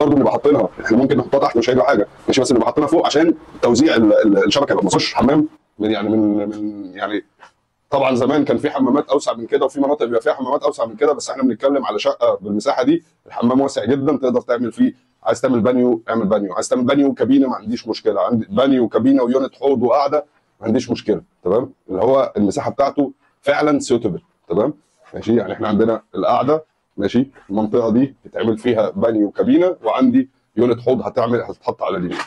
برضه نبقى حاطينها، احنا ممكن نحطها تحت مش هيبقى حاجه ماشي، بس نبقى حاطينها فوق عشان توزيع الشبكه يبقى مفيش حمام يعني من يعني طبعا زمان كان في حمامات اوسع من كده وفي مناطق بيبقى فيها حمامات اوسع من كده، بس احنا بنتكلم على شقه بالمساحه دي، الحمام واسع جدا تقدر تعمل فيه، عايز تعمل بانيو اعمل بانيو، عايز تعمل بانيو وكابينه ما عنديش مشكله، عندي بانيو وكابينه ويونت حوض وقاعده ما عنديش مشكله، تمام، اللي هو المساحه بتاعته فعلا سيوتبل، تمام ماشي. يعني احنا عندنا القاعده ماشي، المنطقه دي يتعمل فيها بانيو وكابينه، وعندي يونت حوض هتتحط على اليمين.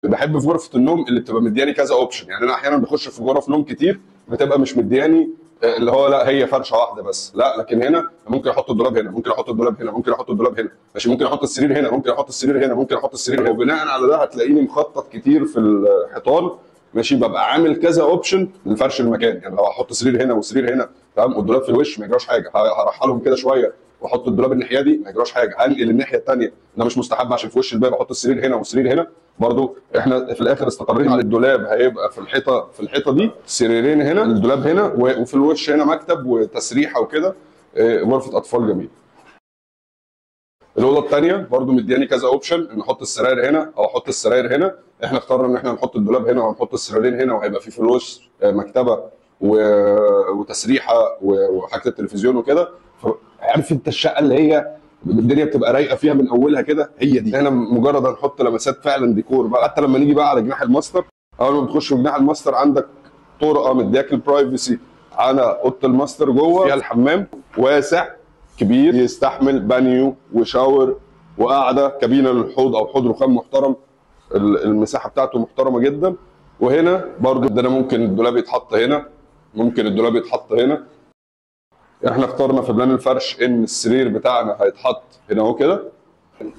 بحب في غرفه النوم اللي بتبقى مدياني كذا اوبشن، يعني انا احيانا بخش في غرف نوم كتير بتبقى مش مدياني اللي هو لا هي فرشه واحده بس، لا، لكن هنا ممكن احط الدولاب هنا، ممكن احط الدولاب هنا، ممكن احط الدولاب هنا ماشي، ممكن احط السرير هنا، ممكن احط السرير هنا، ممكن احط السرير هنا، وبناء على ده هتلاقيني مخطط كتير في الحيطان ماشي، ببقى عامل كذا اوبشن لفرش المكان، يعني لو هحط سرير هنا وسرير هنا تمام، والدولاب في الوش ما يجراش حاجه، هرحلهم كده شويه واحط الدولاب الناحيه دي ما يجراش حاجه، هنقل الناحيه الثانيه ده مش مستحب عشان في وش الباب احط السرير هنا والسرير هنا، برضو احنا في الاخر استقرينا على الدولاب هيبقى في الحيطه دي سريرين هنا، الدولاب هنا، وفي الوش هنا مكتب وتسريحه وكده، غرفه اطفال جميل. الاوضه الثانيه برضو مدياني كذا اوبشن ان احط السراير هنا او احط السراير هنا، احنا اخترنا ان احنا نحط الدولاب هنا ونحط السريرين هنا، وهيبقى في الوش مكتبه وتسريحه وحاجه التلفزيون وكده. عارف انت الشقه اللي هي الدنيا بتبقى رايقه فيها من اولها كده، هي دي هنا مجرد هنحط لمسات فعلا ديكور بقى. حتى لما نيجي بقى على جناح الماستر، اول ما بتخش من جناح الماستر عندك طرقه مدياك البرايفسي على اوضه الماستر جوه، فيها الحمام واسع كبير يستحمل بانيو وشاور وقاعده، كابينه للحوض او حوض رخام محترم، المساحه بتاعته محترمه جدا. وهنا برضو عندنا ممكن الدولاب يتحط هنا، ممكن الدولاب يتحط هنا. احنا اخترنا في بلان الفرش ان السرير بتاعنا هيتحط هنا اهو كده،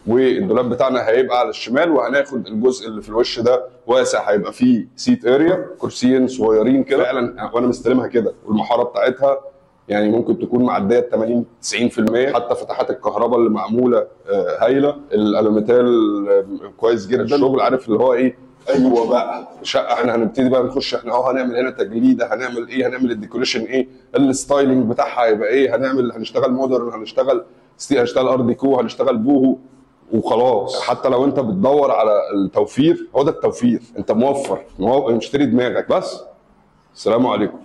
والدولاب بتاعنا هيبقى على الشمال، وهناخد الجزء اللي في الوش ده واسع، هيبقى فيه سيت اريا، كرسيين صغيرين كده فعلا، وانا مستلمها كده، والمحاره بتاعتها يعني ممكن تكون معديه 80 90%، حتى فتحات الكهرباء اللي معموله هايله، الالوميتال كويس جدا، الشغل عارف اللي هو ايه. ايوه بقى شقه احنا هنبتدي بقى نخش، احنا هنعمل هنا تجليده، هنعمل ايه، هنعمل الديكوريشن ايه، الستايلنج بتاعها هيبقى ايه، هنشتغل مودرن، هنشتغل ار ديكو، هنشتغل بوهو وخلاص. حتى لو انت بتدور على التوفير، هو ده التوفير، انت موفر مشتري دماغك بس. السلام عليكم.